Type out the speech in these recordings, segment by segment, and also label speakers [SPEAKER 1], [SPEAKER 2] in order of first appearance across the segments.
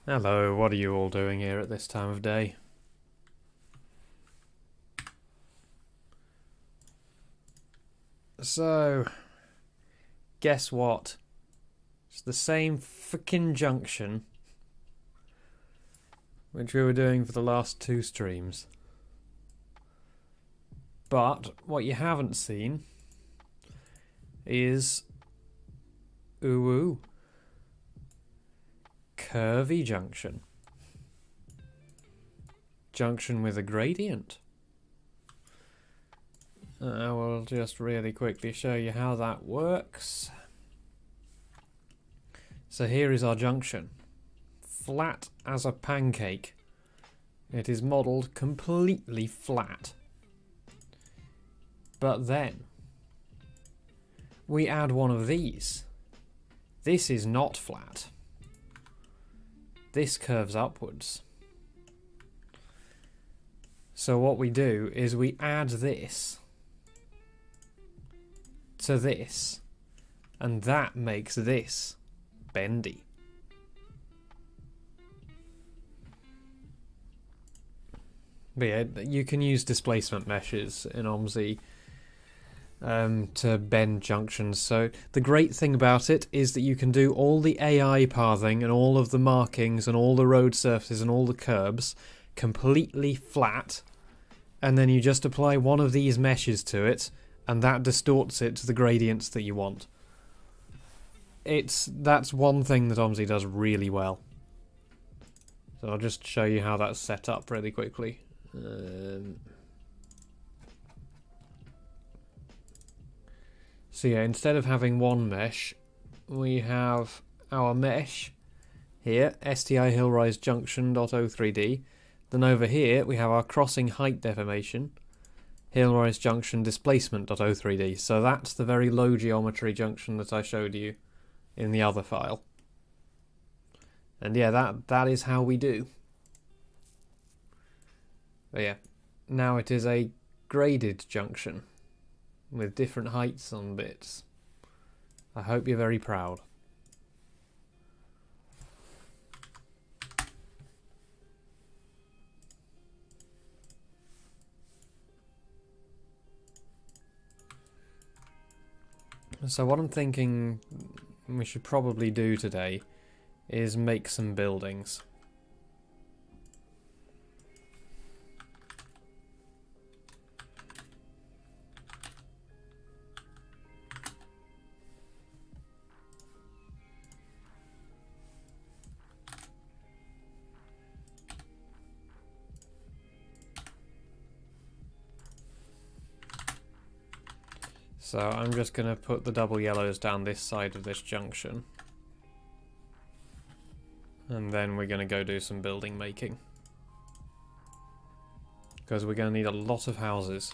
[SPEAKER 1] Hello, what are you all doing here at this time of day? So, guess what? It's the same frickin' junction which we were doing for the last two streams. But what you haven't seen is curvy junction. Junction with a gradient. I will just really quickly show you how that works. So here is our junction. Flat as a pancake. It is modelled completely flat. But then we add one of these. This is not flat. This curves upwards. So what we do is we add this to this, and that makes this bendy. But yeah, you can use displacement meshes in OMSI to bend junctions. So the great thing about it is that you can do all the AI pathing and all of the markings and all the road surfaces and all the curbs completely flat, and then you just apply one of these meshes to it, and that distorts it to the gradients that you want. That's one thing that OMSI does really well. So I'll just show you how that's set up really quickly. So yeah, instead of having one mesh, we have our mesh here, STI hillrise junction.o3d. Then over here we have our crossing height deformation, hillrise junction displacement.o3d. So that's the very low geometry junction that I showed you in the other file. And yeah, that is how we do. But yeah, now it is a graded junction with different heights on bits. I hope you're very proud. So what I'm thinking we should probably do today is make some buildings. So I'm just going to put the double yellows down this side of this junction. And then we're going to go do some building making. Because we're going to need a lot of houses.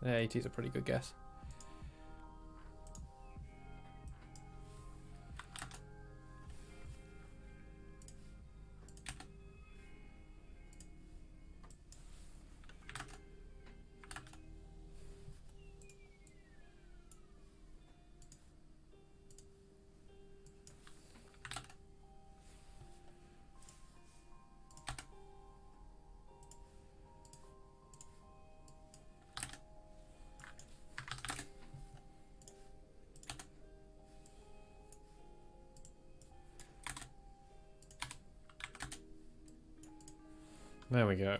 [SPEAKER 1] Yeah, 80 is a pretty good guess. There we go.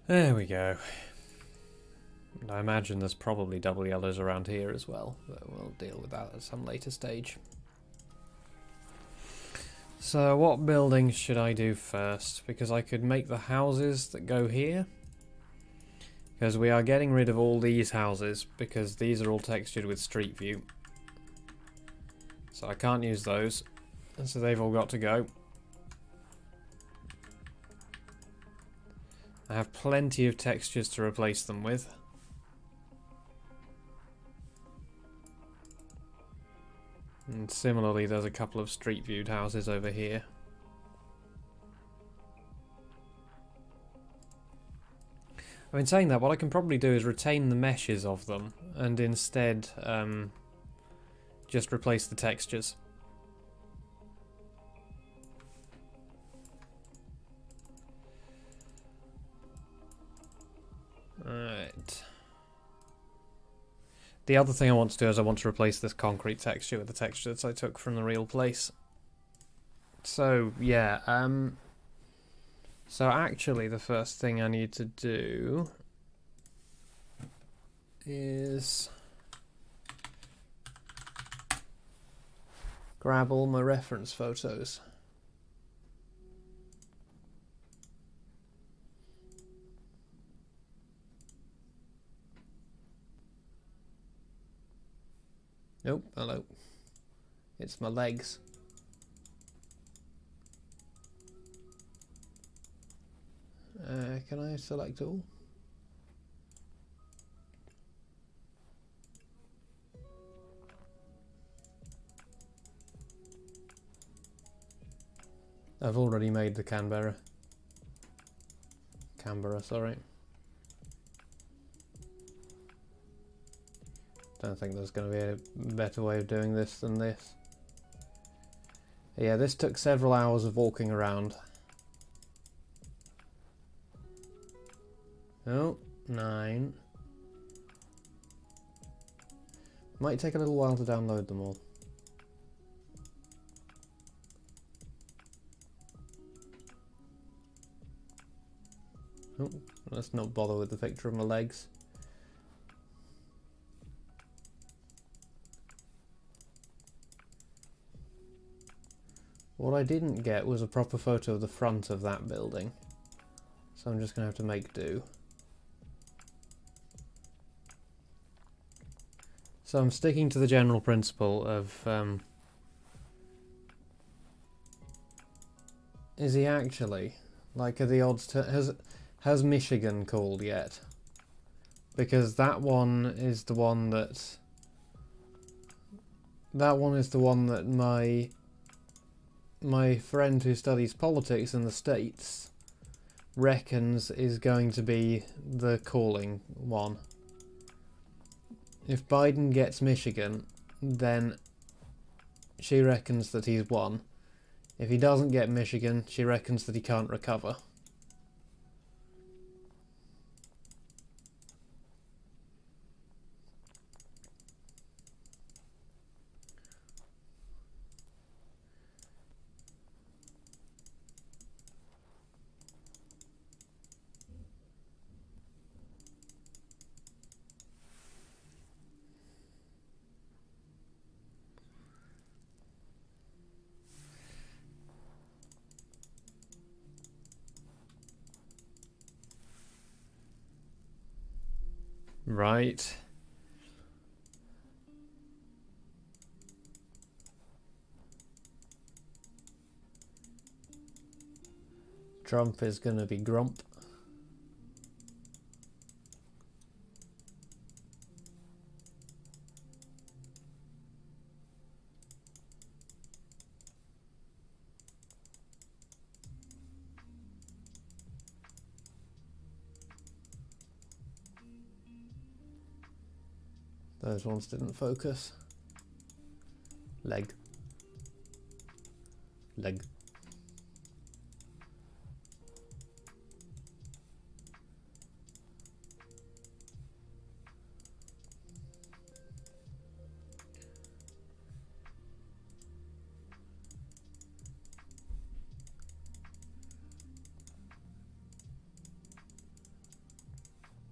[SPEAKER 1] There we go. And I imagine there's probably double yellows around here as well, but we'll deal with that at some later stage. So what buildings should I do first? Because I could make the houses that go here. Because we are getting rid of all these houses, because these are all textured with Street View. So I can't use those, and so they've all got to go. I have plenty of textures to replace them with. And similarly, there's a couple of street viewed houses over here. I mean, saying that, what I can probably do is retain the meshes of them and instead just replace the textures. Alright. The other thing I want to do is I want to replace this concrete texture with the texture that I took from the real place. So, yeah, so actually the first thing I need to do is grab all my reference photos. Nope, hello. It's my legs. Can I select all? I've already made the Canberra, sorry. Don't think there's going to be a better way of doing this than this. Yeah, this took several hours of walking around. Oh, 9. Might take a little while to download them all. Oh, let's not bother with the picture of my legs. What I didn't get was a proper photo of the front of that building, so I'm just going to have to make do. So I'm sticking to the general principle of, is he actually? Like, are the odds to... Has Michigan called yet? Because that one is the one that... That one is the one that my friend who studies politics in the States reckons is going to be the calling one. If Biden gets Michigan, then she reckons that he's won. If he doesn't get Michigan, she reckons that he can't recover. Right. Trump is gonna be grump. Those ones didn't focus. Leg. Leg.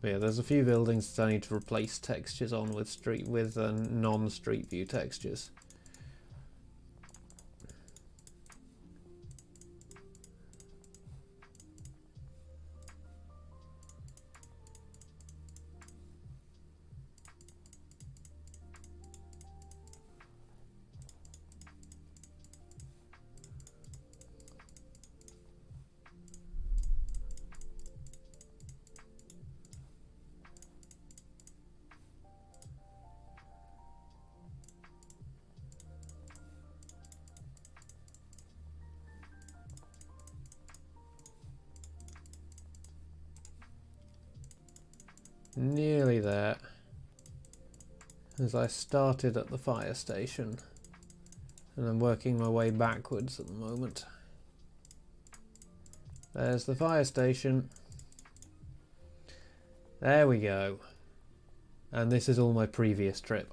[SPEAKER 1] But yeah, there's a few buildings that I need to replace textures on with non-street view textures. nearly there. As I started at the fire station, and I'm working my way backwards at the moment. There's the fire station. There we go. And this is all my previous trip.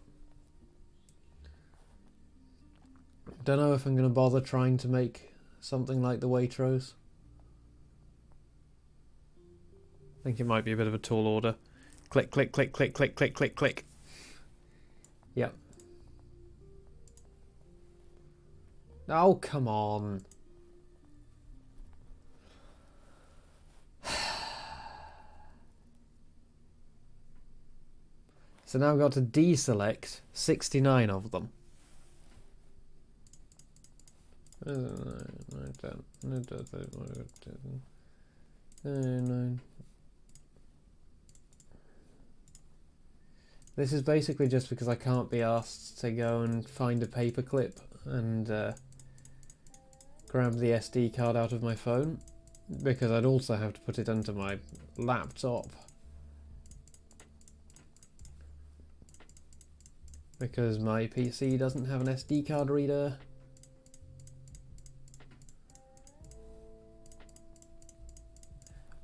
[SPEAKER 1] Don't know if I'm going to bother trying to make something like the Waitrose. I think it might be a bit of a tall order. Click, click, click, click, click, click, click, click. Yep. Oh, come on. So now I've got to deselect 69 of them. This is basically just because I can't be asked to go and find a paperclip and grab the SD card out of my phone, because I'd also have to put it onto my laptop, because my PC doesn't have an SD card reader.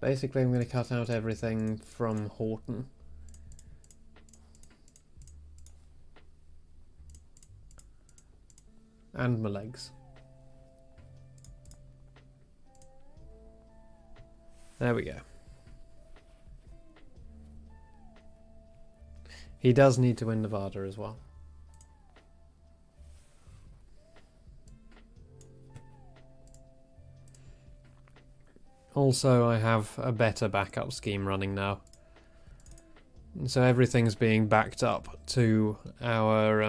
[SPEAKER 1] Basically, I'm going to cut out everything from Horton. And my legs. There we go. He does need to win Nevada as well. Also, I have a better backup scheme running now. So everything's being backed up to our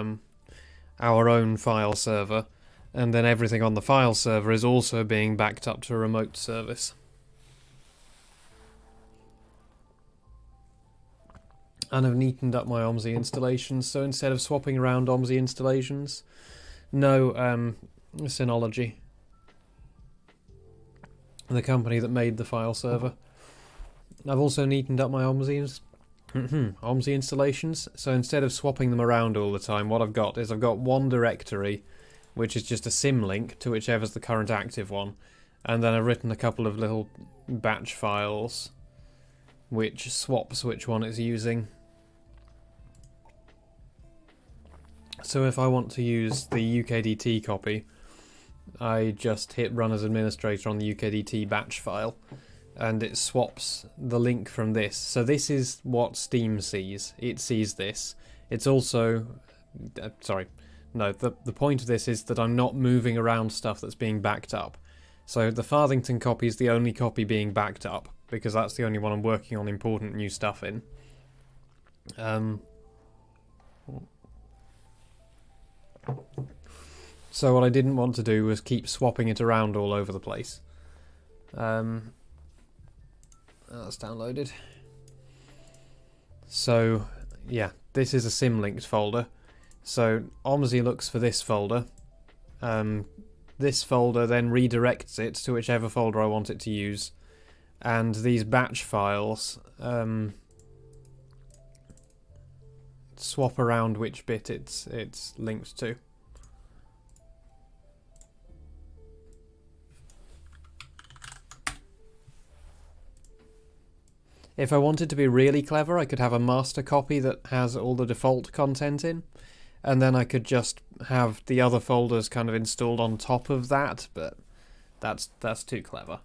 [SPEAKER 1] own file server, and then everything on the file server is also being backed up to a remote service. And I've neatened up my OMSI installations, so instead of swapping around OMSI installations, no Synology, the company that made the file server. I've also neatened up my OMSI installations, so instead of swapping them around all the time, what I've got is I've got one directory, which is just a symlink to whichever's the current active one, and then I've written a couple of little batch files which swaps which one it's using. So if I want to use the UKDT copy, I just hit run as administrator on the UKDT batch file, and it swaps the link from this. So this is what Steam sees. It sees this. It's also... sorry. No, the point of this is that I'm not moving around stuff that's being backed up. So the Farthington copy is the only copy being backed up, because that's the only one I'm working on important new stuff in. So what I didn't want to do was keep swapping it around all over the place. That's downloaded. So, yeah, this is a symlinked folder. So OMSI looks for this folder. This folder then redirects it to whichever folder I want it to use. And these batch files swap around which bit it's linked to. If I wanted to be really clever, I could have a master copy that has all the default content in, and then I could just have the other folders kind of installed on top of that, but that's too clever.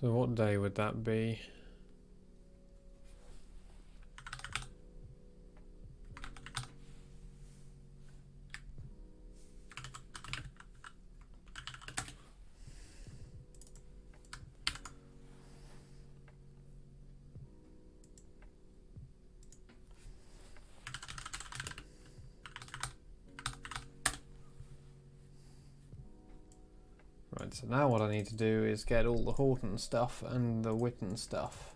[SPEAKER 1] So what day would that be? Right, So now what I need to do is get all the Horton stuff and the Witten stuff.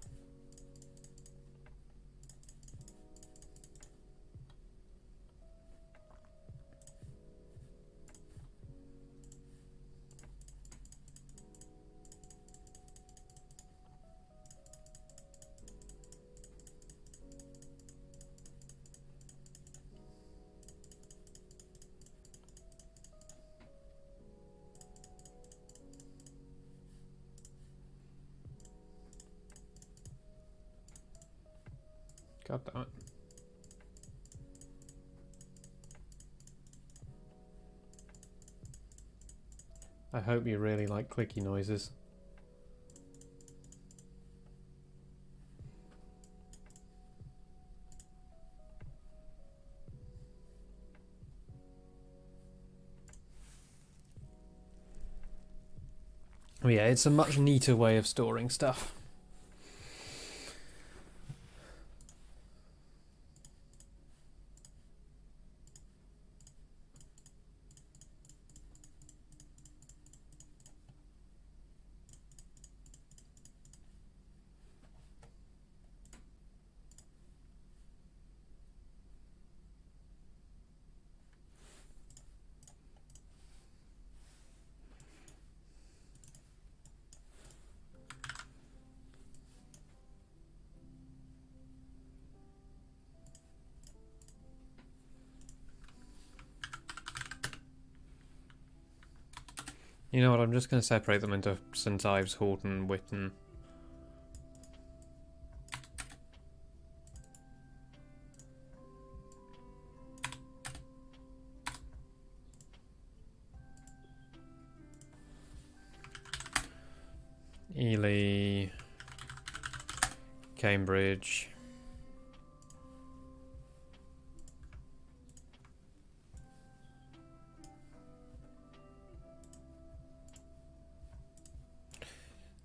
[SPEAKER 1] God damn it. I hope you really like clicky noises. Oh yeah, it's a much neater way of storing stuff. You know what, I'm just going to separate them into St Ives, Horton, Witten. Ely, Cambridge.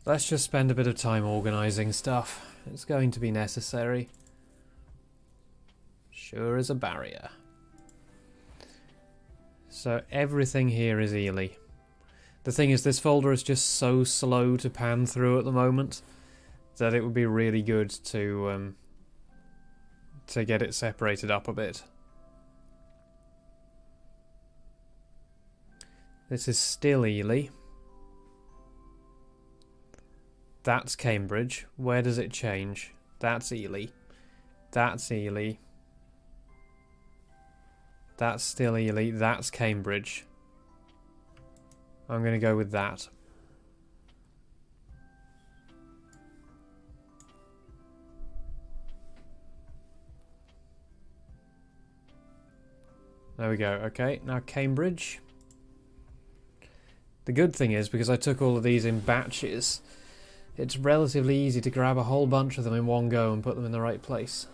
[SPEAKER 1] Let's just spend a bit of time organising stuff. It's going to be necessary. Sure as a barrier. So everything here is Ely. The thing is, this folder is just so slow to pan through at the moment that it would be really good to get it separated up a bit. This is still Ely. That's Cambridge. Where does it change? That's Ely. That's Ely. That's still Ely. That's Cambridge. I'm going to go with that. There we go. Okay, now Cambridge. The good thing is, because I took all of these in batches, it's relatively easy to grab a whole bunch of them in one go and put them in the right place.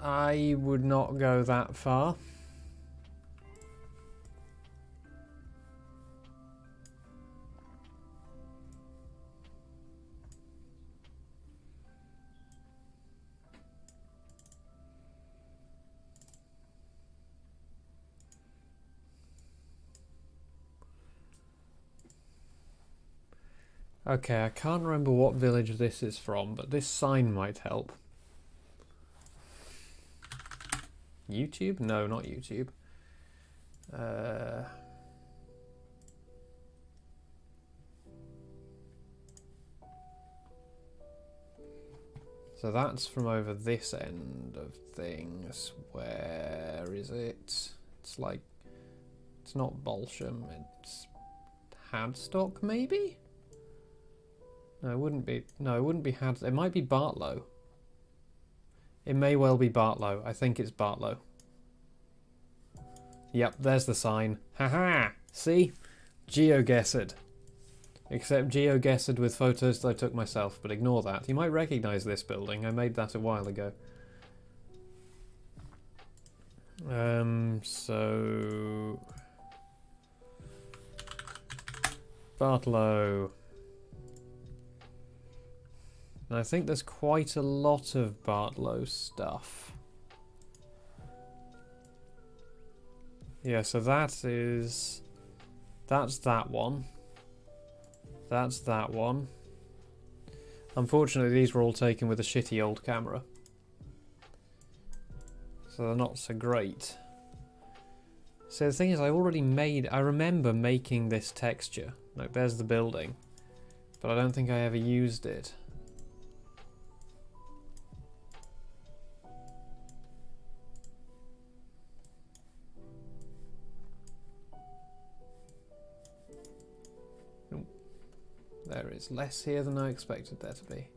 [SPEAKER 1] I would not go that far. Okay, I can't remember what village this is from, but this sign might help. YouTube? No, not YouTube. So that's from over this end of things. Where is it? It's like... It's not Bolsham, it's... Hadstock, maybe? No, it wouldn't be... No, it wouldn't be Hadstock. It might be Bartlow. It may well be Bartlow. I think it's Bartlow. Yep, there's the sign. Haha! See? GeoGuessed. Except GeoGuessed with photos that I took myself, but ignore that. You might recognise this building. I made that a while ago. So Bartlow. I think there's quite a lot of Bartlow stuff. Yeah, so that's that one. That's that one. Unfortunately, these were all taken with a shitty old camera. So they're not so great. So the thing is, I remember making this texture. Like, there's the building. But I don't think I ever used it. Nope. There is less here than I expected there to be.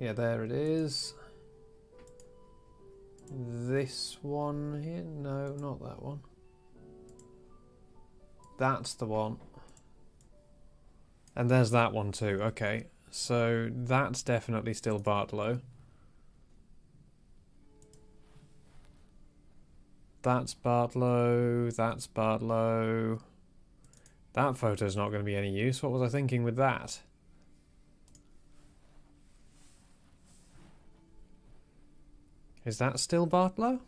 [SPEAKER 1] Yeah, there it is. This one here? No, not that one. That's the one. And there's that one too. Okay, so that's definitely still Bartlow. That's Bartlow. That's Bartlow. That photo's not going to be any use. What was I thinking with that? Is that still Bartlow?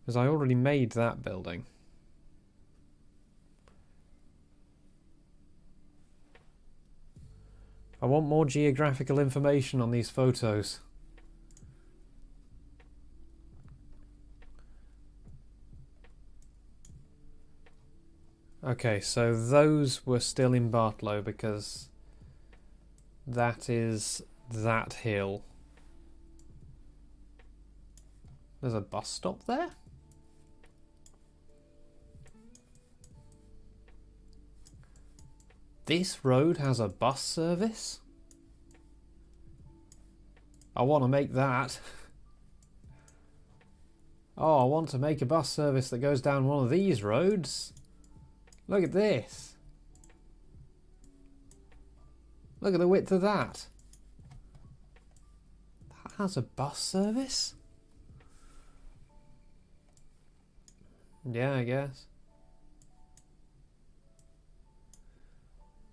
[SPEAKER 1] Because I already made that building. I want more geographical information on these photos. Okay, so those were still in Bartlow because that is that hill. There's a bus stop there? This road has a bus service? I want to make that. Oh, I want to make a bus service that goes down one of these roads. Look at this. Look at the width of that. That has a bus service? Yeah, I guess.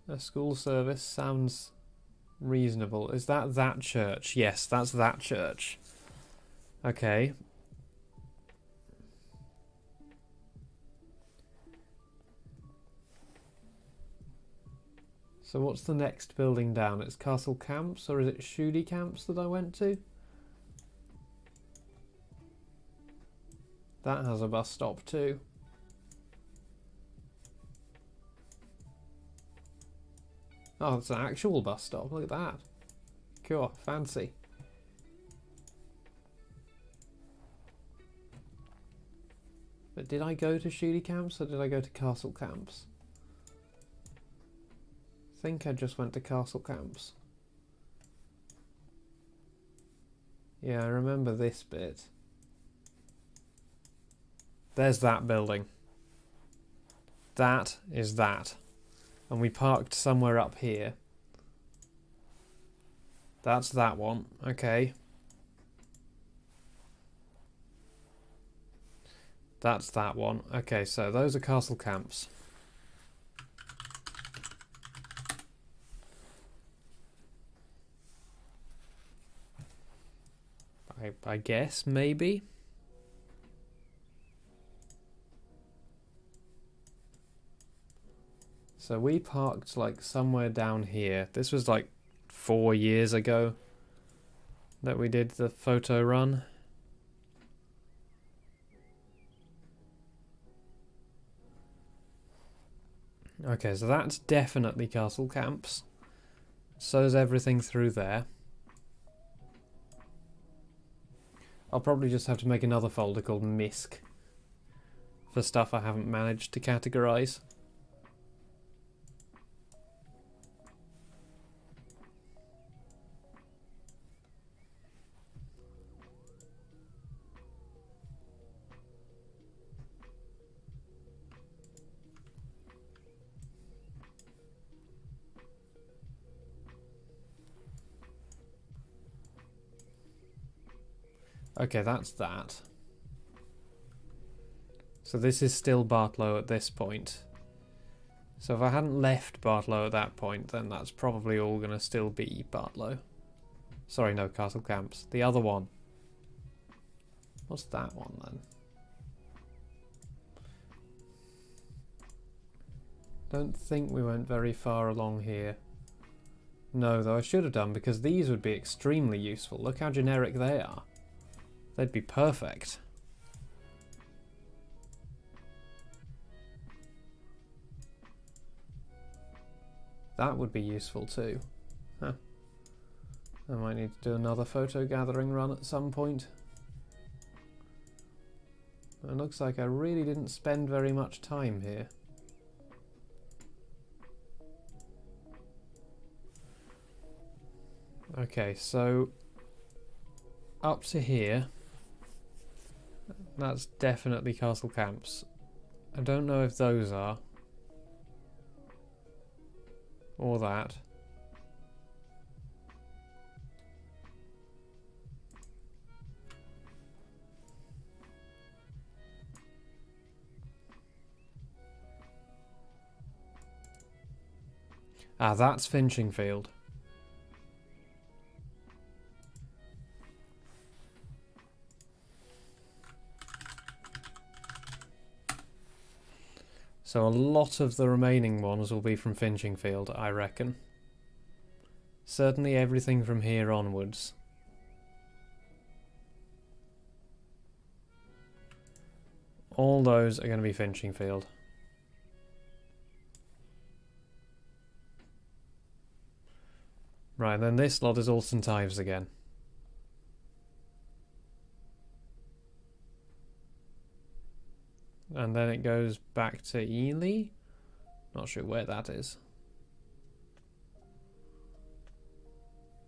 [SPEAKER 1] A school service sounds reasonable. Is that church? Yes, that's that church. Okay. So what's the next building down? It's Castle Camps, or is it Shudi Camps that I went to? That has a bus stop too. Oh, it's an actual bus stop. Look at that. Cool, fancy. But did I go to Shudi Camps or did I go to Castle Camps? I think I just went to Castle Camps. Yeah, I remember this bit. There's that building. That is that. And we parked somewhere up here. That's that one. Okay. That's that one. Okay, so those are Castle Camps. I guess, maybe. So we parked like somewhere down here. This was like 4 years ago that we did the photo run. Okay, so that's definitely Castle Camps. So's everything through there. I'll probably just have to make another folder called MISC for stuff I haven't managed to categorize. Okay, that's that. So this is still Bartlow at this point. So if I hadn't left Bartlow at that point, then that's probably all going to still be Bartlow. Sorry, no, Castle Camps. The other one. What's that one then? Don't think we went very far along here. No, though I should have done, because these would be extremely useful. Look how generic they are. They'd be perfect. That would be useful too. Huh. I might need to do another photo gathering run at some point. It looks like I really didn't spend very much time here. Okay, so up to here, that's definitely Castle Camps. I don't know if those are. Or that. Ah, that's Finchingfield. So a lot of the remaining ones will be from Finchingfield, I reckon. Certainly everything from here onwards. All those are going to be Finchingfield. Right, then this lot is all St Ives again. And then it goes back to Ely. Not sure where that is.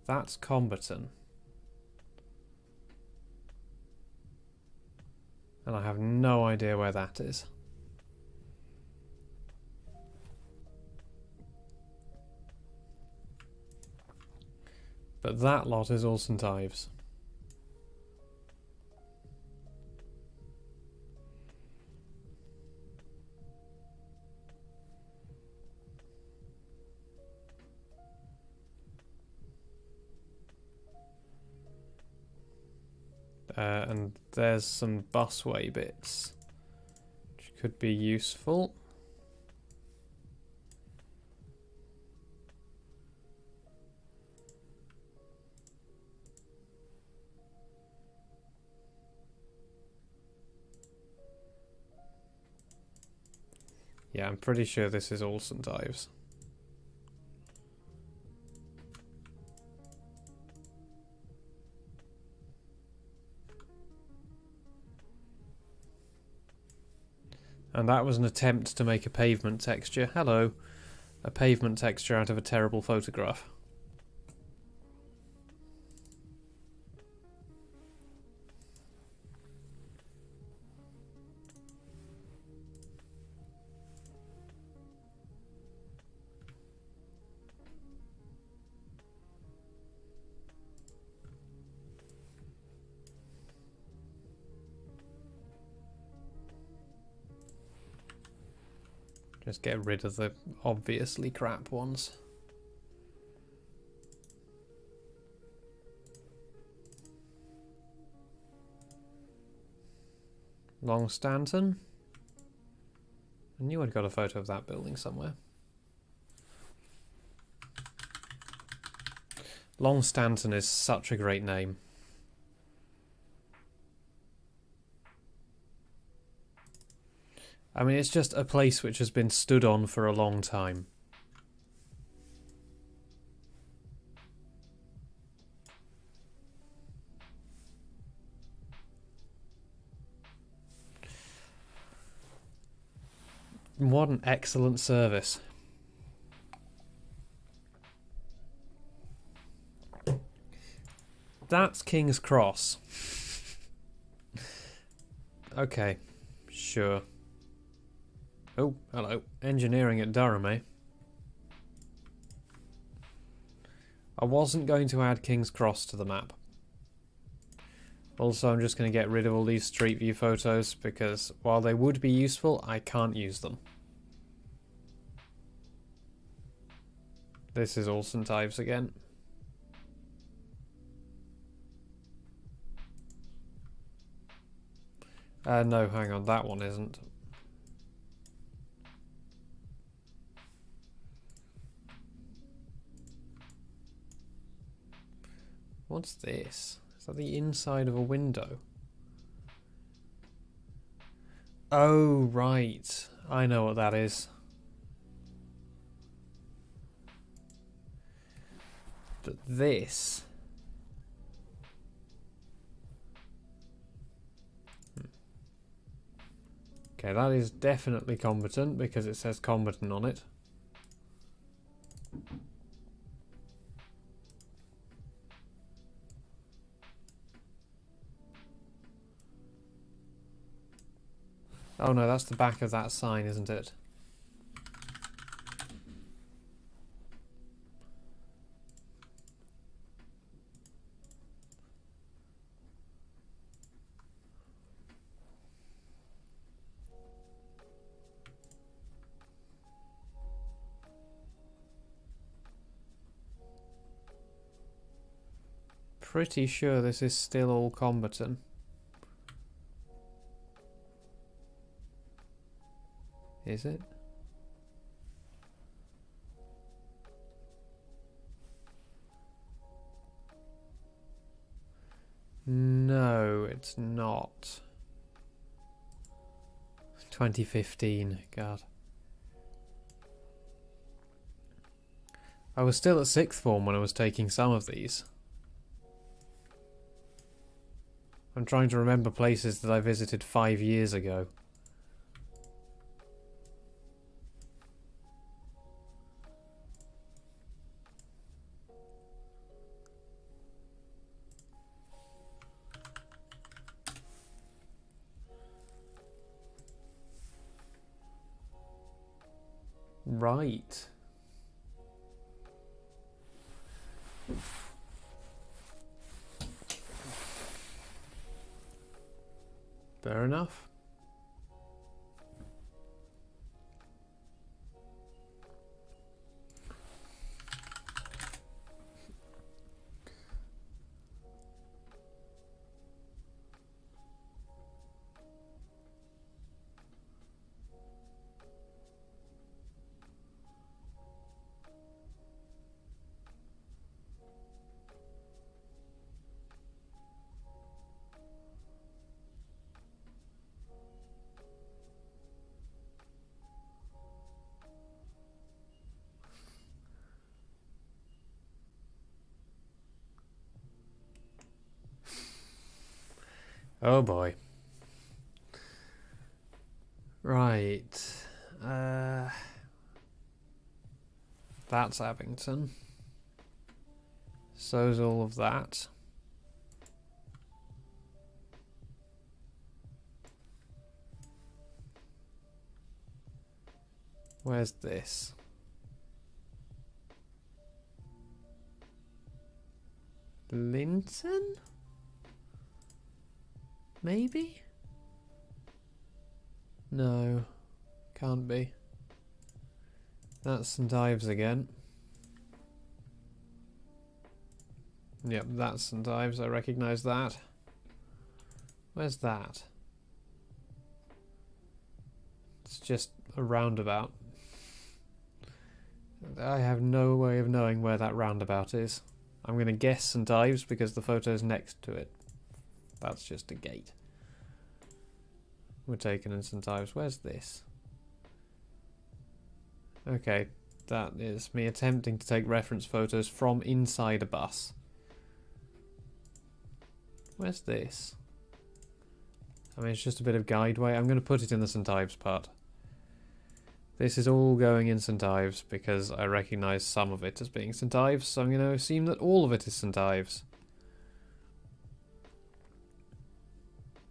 [SPEAKER 1] That's Comberton. And I have no idea where that is. But that lot is all St Ives. And there's some busway bits, which could be useful. Yeah, I'm pretty sure this is all St Ives. And that was an attempt to make a pavement texture. Hello. A pavement texture out of a terrible photograph. Just get rid of the obviously crap ones. Long Stanton. I knew I'd got a photo of that building somewhere. Long Stanton is such a great name. I mean, it's just a place which has been stood on for a long time. What an excellent service. That's King's Cross. Okay, sure. Oh, hello. Engineering at Durham, eh? I wasn't going to add King's Cross to the map. Also, I'm just going to get rid of all these street view photos because while they would be useful, I can't use them. This is all St. Ives again. No, hang on, that one isn't. What's this? Is that the inside of a window? Oh, right. I know what that is. But this... Okay, that is definitely combatant because it says combatant on it. Oh no, that's the back of that sign, isn't it? Pretty sure this is still all combatant. Is it? No, it's not. 2015, God. I was still at sixth form when I was taking some of these. I'm trying to remember places that I visited 5 years ago. Right. Fair enough. Oh boy. Right. That's Abington. So's all of that. Where's this? Linton? Maybe? No, can't be. That's St. Ives again. Yep, that's St. Ives, I recognise that. Where's that? It's just a roundabout. I have no way of knowing where that roundabout is. I'm going to guess St. Ives because the photo's next to it. That's just a gate. We're taken in St. Ives. Where's this? Okay, that is me attempting to take reference photos from inside a bus. Where's this? I mean, it's just a bit of guideway. I'm going to put it in the St. Ives part. This is all going in St. Ives because I recognise some of it as being St. Ives, so I'm going to assume that all of it is St. Ives.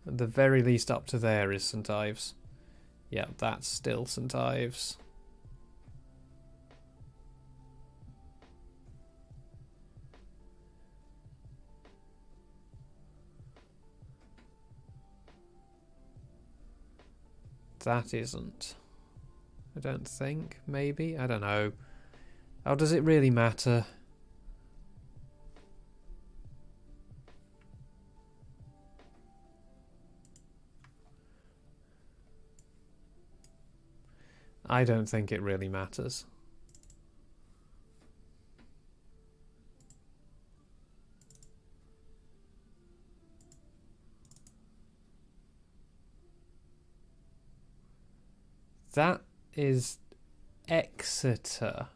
[SPEAKER 1] At the very least up to there is St. Ives. Yeah, that's still St. Ives. That isn't. I don't think. Maybe? I don't know. Oh, does it really matter? I don't think it really matters. That is Exeter.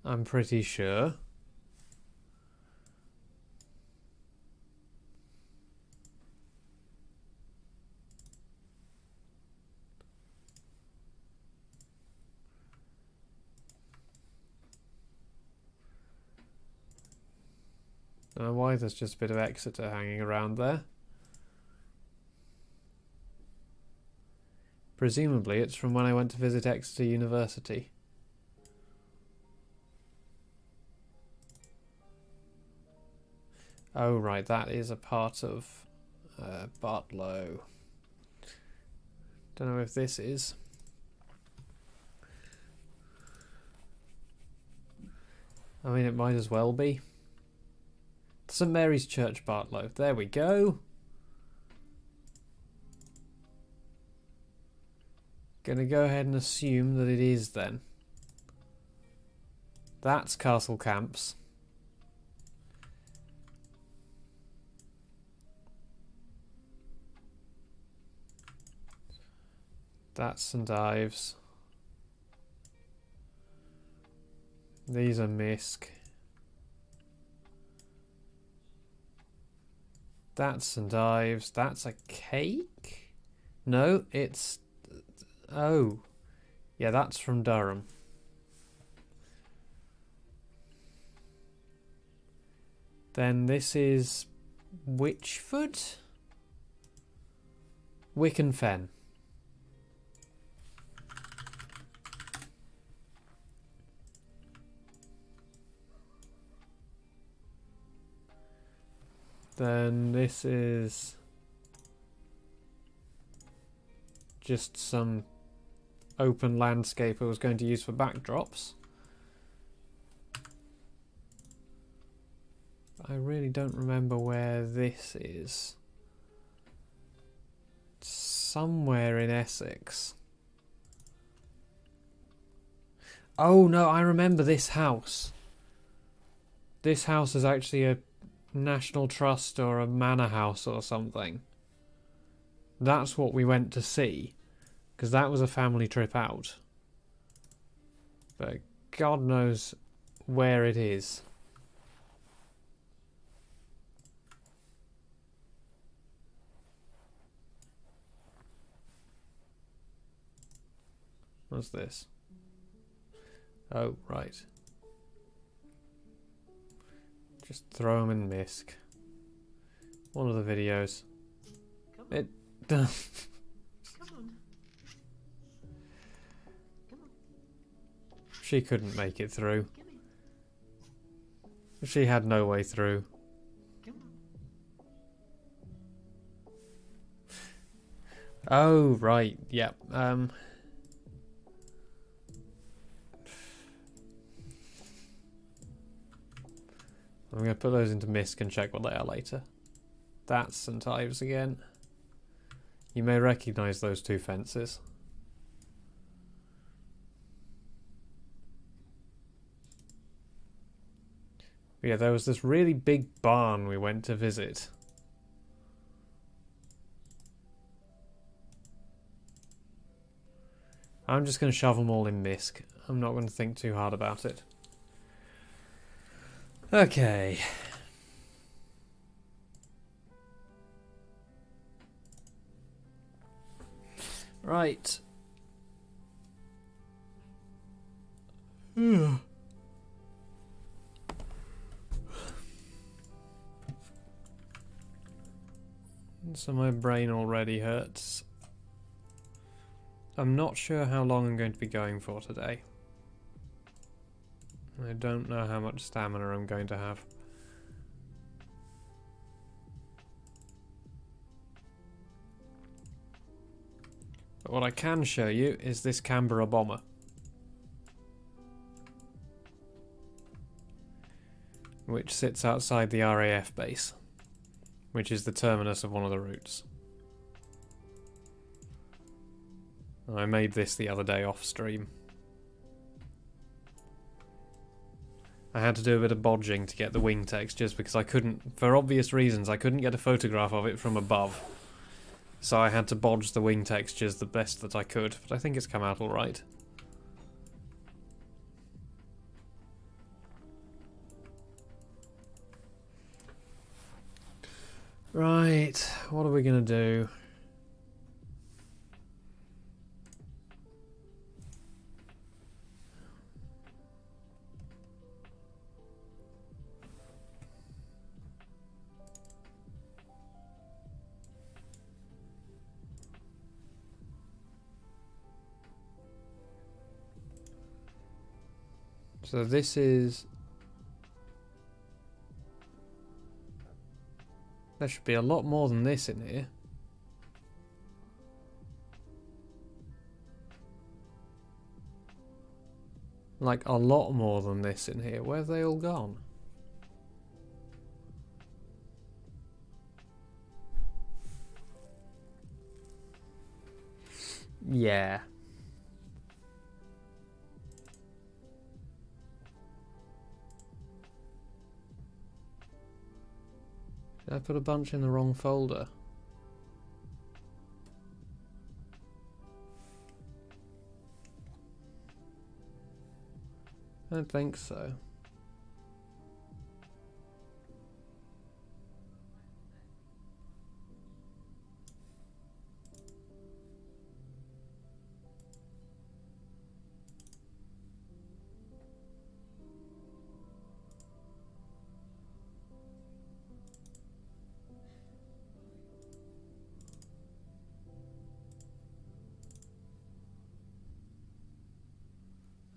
[SPEAKER 1] I'm pretty sure. I don't know why there's just a bit of Exeter hanging around there. Presumably it's from when I went to visit Exeter University. Oh right, that is a part of Bartlow. Don't know if this is. I mean, it might as well be. St Mary's Church, Bartlow. There we go. Gonna go ahead and assume that it is then. That's Castle Camps. That's St Ives. These are Misk. That's St Ives. That's a cake? No, it's... Oh. Yeah, that's from Durham. Then this is... Witchford? Wick and Fen. Then this is just some open landscape I was going to use for backdrops. I really don't remember where this is. It's somewhere in Essex. Oh no, I remember this house. This house is actually a National Trust or a manor house or something. That's what we went to see, because that was a family trip out. But God knows where it is. What's this? Oh, right. Just throw them in Misk. One of the videos. It...
[SPEAKER 2] Come on.
[SPEAKER 1] She couldn't make it through. She had no way through. Oh, right. Yep. I'm going to put those into Misk and check what they are later. That's St Ives again. You may recognise those two fences. But yeah, there was this really big barn we went to visit. I'm just going to shove them all in Misk. I'm not going to think too hard about it. Okay. Right. So my brain already hurts. I'm not sure how long I'm going to be going for today. I don't know how much stamina I'm going to have. But what I can show you is this Canberra bomber. Which sits outside the RAF base. Which is the terminus of one of the routes. I made this the other day off stream. I had to do a bit of bodging to get the wing textures because I couldn't, for obvious reasons, I couldn't get a photograph of it from above. So I had to bodge the wing textures the best that I could, but I think it's come out alright. Right, what are we going to do? So this is... There should be a lot more than this in here. Like, a lot more than this in here. Where have they all gone? Yeah. Did I put a bunch in the wrong folder? I don't think so.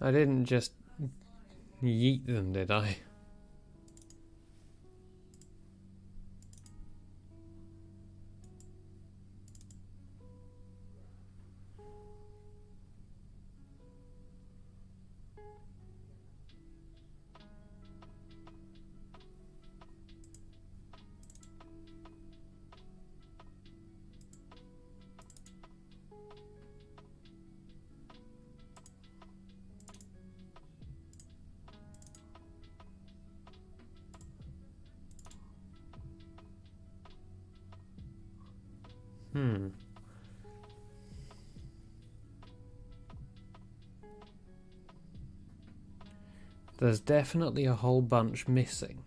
[SPEAKER 1] I didn't just yeet them, did I? There's definitely a whole bunch missing.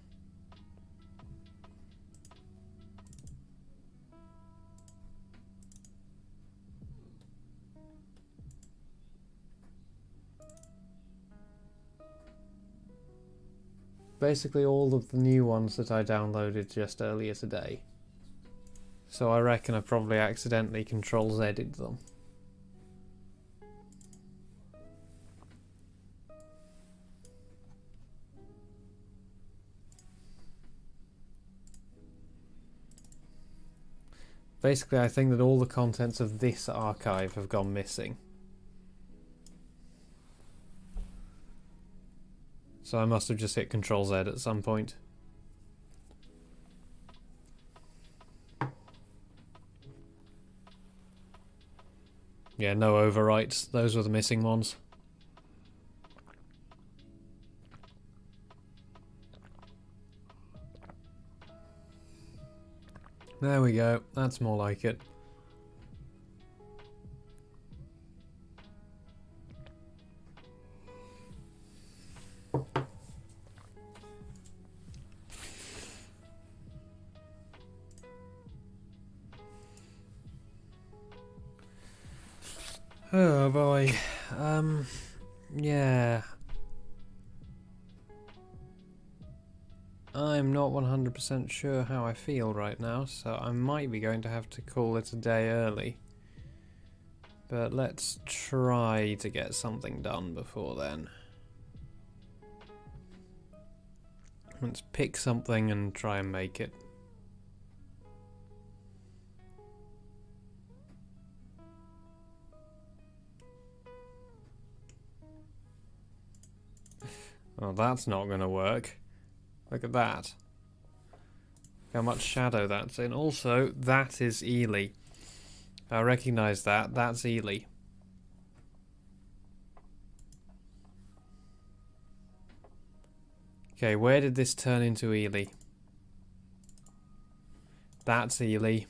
[SPEAKER 1] Basically all of the new ones that I downloaded just earlier today. So I reckon I probably accidentally Control-Z'd them. Basically, I think that all the contents of this archive have gone missing. So I must have just hit Control-Z at some point. Yeah, no overwrites. Those were the missing ones. There we go. That's more like it. Oh boy. Yeah. I'm not 100% sure how I feel right now, so I might be going to have to call it a day early. But let's try to get something done before then. Let's pick something and try and make it. Oh, that's not going to work. Look at that. How much shadow that's in. Also, that is Ely. I recognise that. That's Ely. Okay, where did this turn into Ely? That's Ely.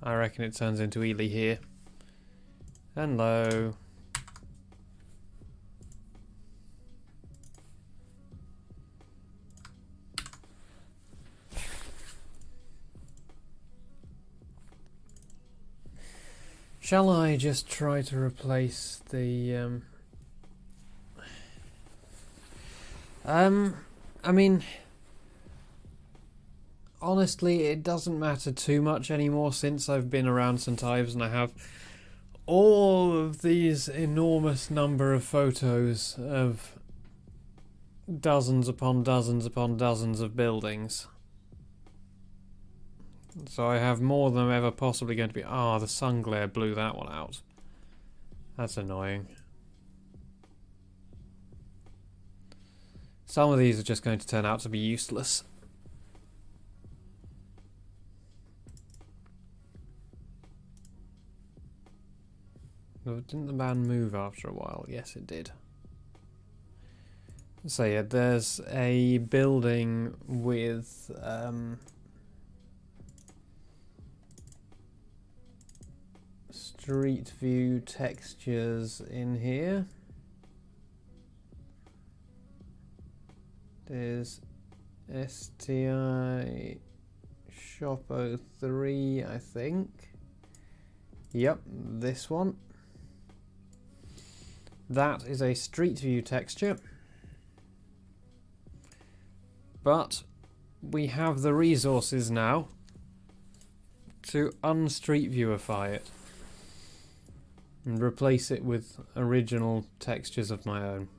[SPEAKER 1] I reckon it turns into Ely here. Hello. Shall I just try to replace the I mean, honestly, it doesn't matter too much anymore since I've been around St. Ives and I have all of these enormous number of photos of dozens upon dozens upon dozens of buildings. So I have more than I'm ever possibly going to be... Ah, the sun glare blew that one out. That's annoying. Some of these are just going to turn out to be useless. Didn't the man move after a while? Yes, it did. So yeah, there's a building with... street view textures in here. There's STI Shop 03, I think. Yep, this one. That is a street view texture. But we have the resources now to unstreet viewify it and replace it with original textures of my own.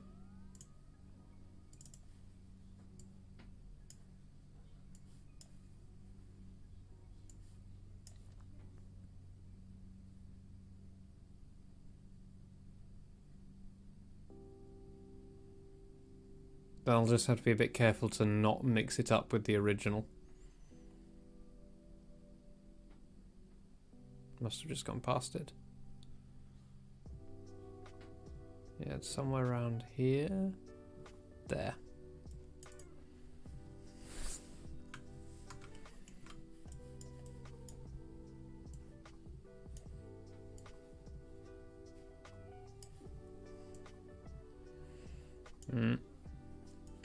[SPEAKER 1] I'll just have to be a bit careful to not mix it up with the original. Must have just gone past it. Yeah, it's somewhere around here. There.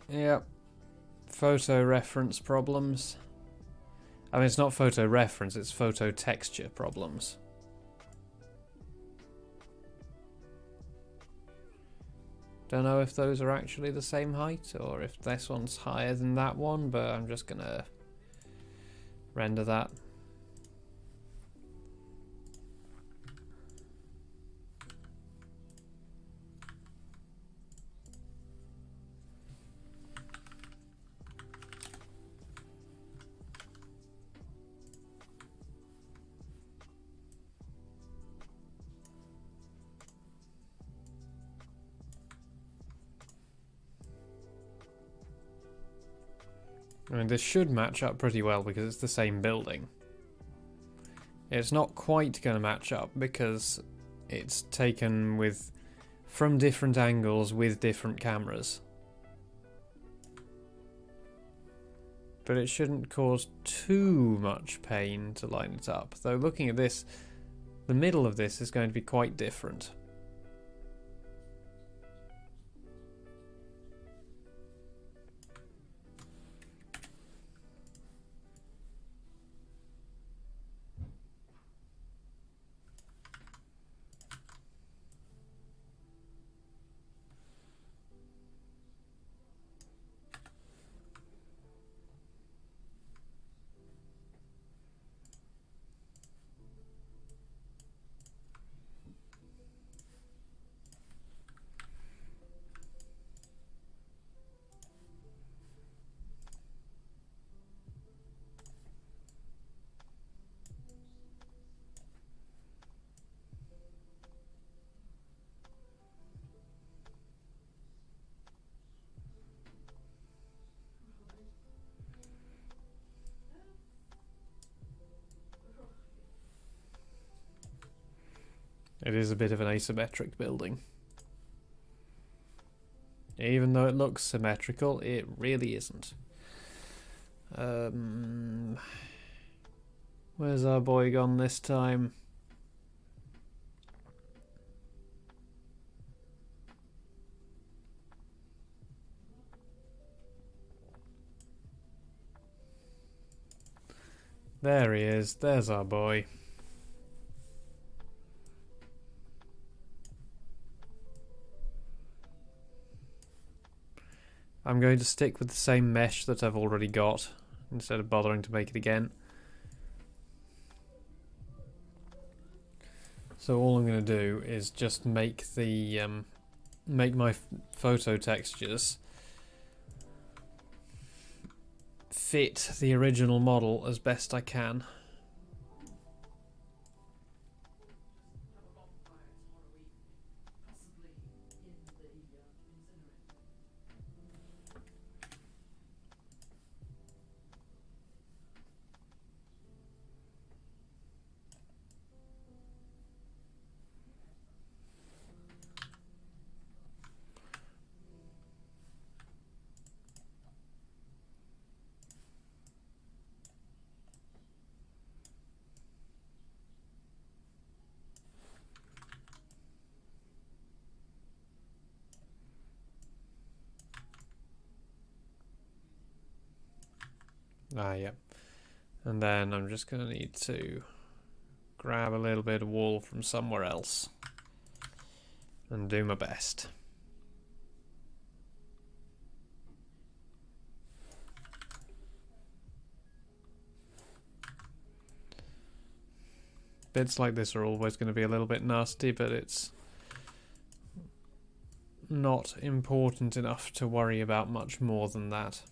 [SPEAKER 1] Yep. Photo reference problems. I mean, it's not photo reference, it's photo texture problems. Don't know if those are actually the same height or if this one's higher than that one, but I'm just gonna render that. I mean, this should match up pretty well because it's the same building. It's not quite going to match up because it's taken with from different angles with different cameras. But it shouldn't cause too much pain to line it up. Though looking at this, the middle of this is going to be quite different. It is a bit of an asymmetric building. Even though it looks symmetrical, it really isn't. Where's our boy gone this time? There he is. There's our boy. I'm going to stick with the same mesh that I've already got instead of bothering to make it again. So all I'm going to do is just make the make my photo textures fit the original model as best I can. Yeah. And then I'm just going to need to grab a little bit of wool from somewhere else and do my best. Bits like this are always going to be a little bit nasty, but it's not important enough to worry about much more than that.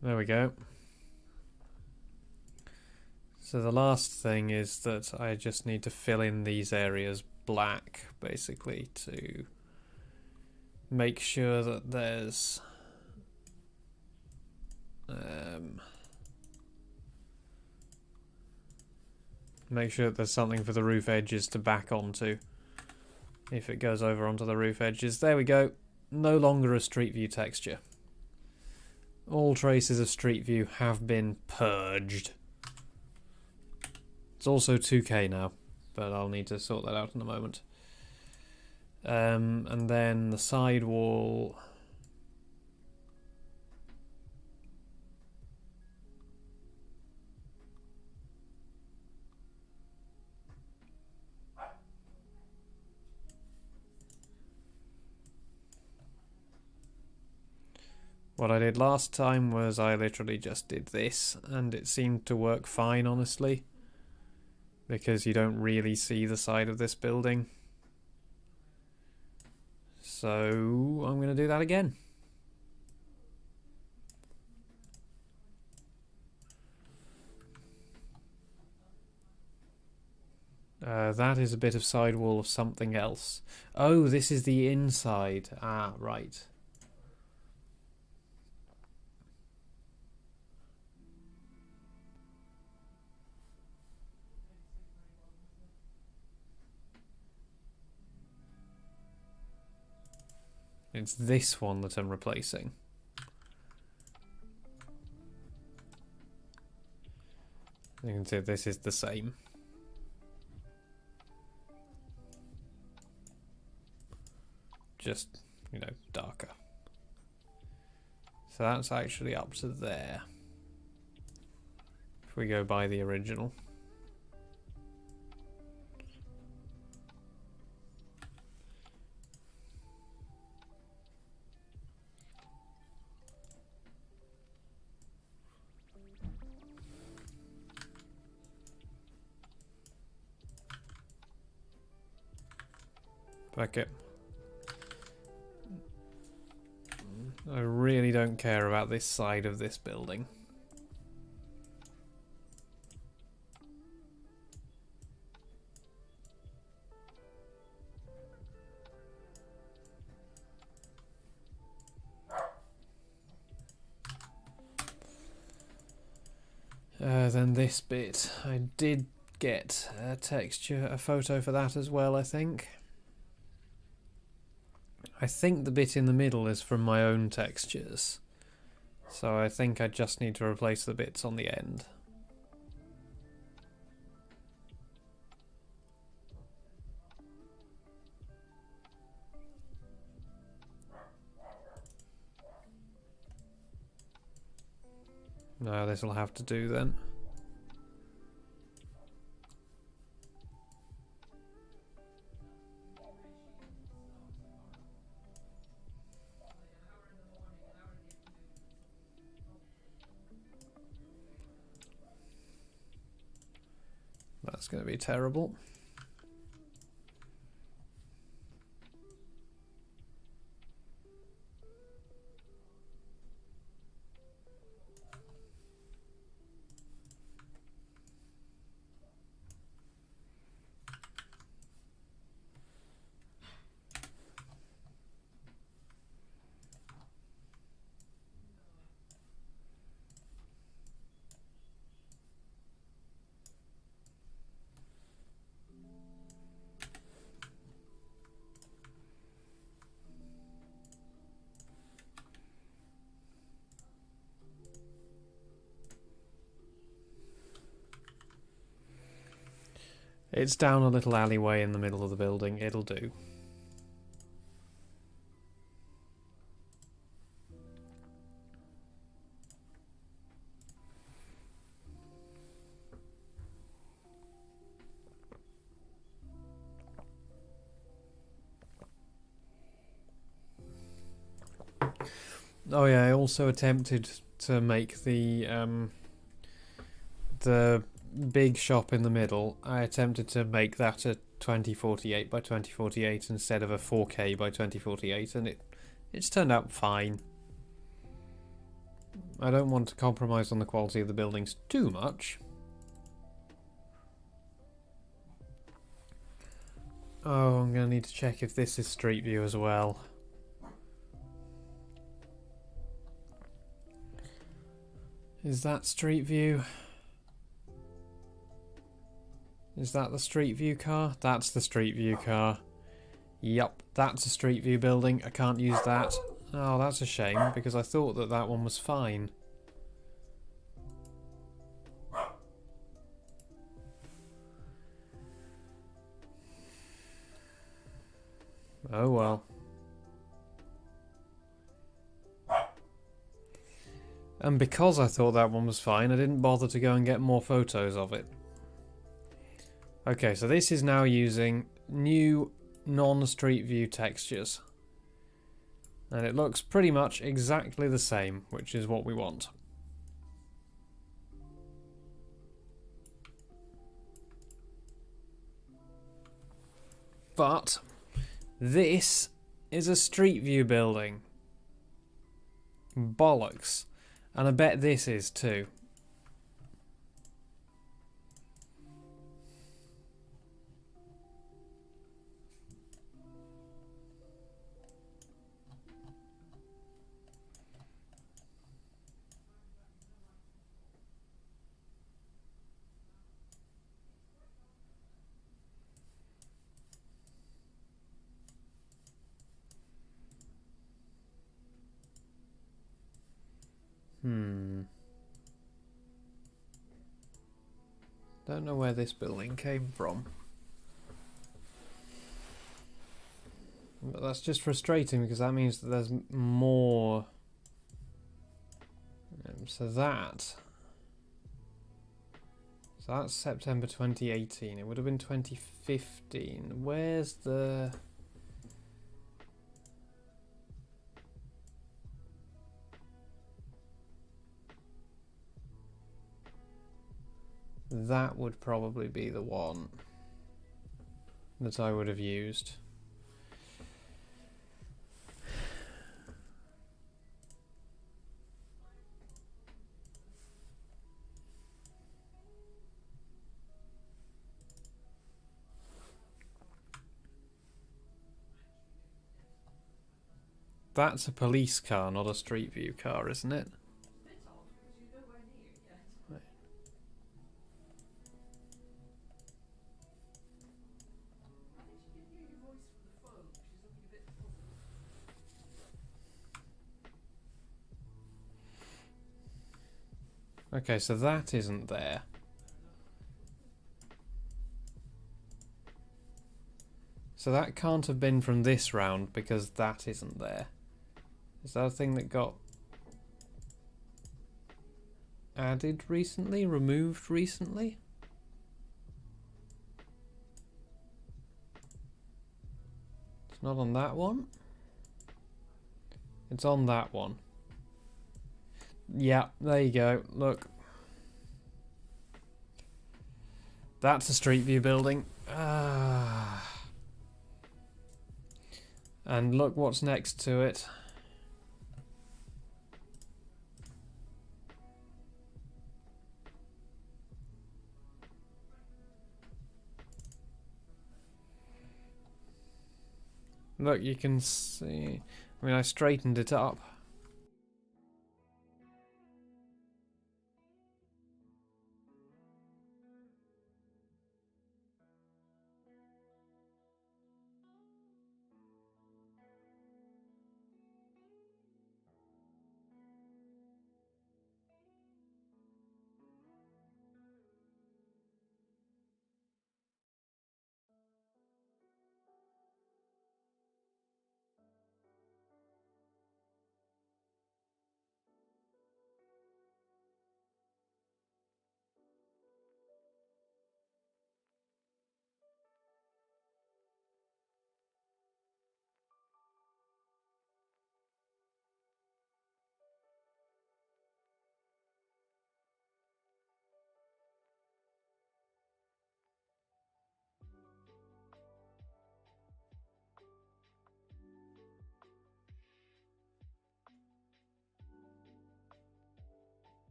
[SPEAKER 1] There we go. So the last thing is that I just need to fill in these areas black, basically, to make sure that there's something for the roof edges to back onto if it goes over onto the roof edges. There we go. No longer a Street View texture. All traces of Street View have been purged. It's also 2K now, but I'll need to sort that out in a moment. And then the side wall. What I did last time was I literally just did this, and it seemed to work fine, honestly, because you don't really see the side of this building. So I'm going to do that again. That is a bit of sidewall of something else. Oh, this is the inside. Ah, right. It's this one that I'm replacing. You can see this is the same. Just, you know, darker. So that's actually up to there. If we go by the original. Back it. I really don't care about this side of this building. Then this bit, I did get a photo for that as well, I think. I think the bit in the middle is from my own textures. So I think I just need to replace the bits on the end. No, this will have to do then. That's going to be terrible. It's down a little alleyway in the middle of the building. It'll do. Oh yeah, I also attempted to make the big shop in the middle. I attempted to make that a 2048 by 2048 instead of a 4K by 2048, and it's turned out fine. I don't want to compromise on the quality of the buildings too much. Oh, I'm going to need to check if this is Street View as well. Is that Street View? Is that the Street View car? That's the Street View car. Yup, that's a Street View building. I can't use that. Oh, that's a shame, because I thought that that one was fine. Oh well. And because I thought that one was fine, I didn't bother to go and get more photos of it. Okay, so this is now using new non-Street View textures. And it looks pretty much exactly the same, which is what we want. But this is a Street View building. Bollocks. And I bet this is too. Don't know where this building came from. But that's just frustrating because that means that there's more. So that's September 2018. It would have been 2015. Where's the... That would probably be the one that I would have used. That's a police car, not a Street View car, isn't it? Okay, so that isn't there. So that can't have been from this round because that isn't there. Is that a thing that got added recently? Removed recently? It's not on that one. It's on that one. Yeah, there you go. Look. That's a Street View building. And look what's next to it. Look, you can see. I mean, I straightened it up.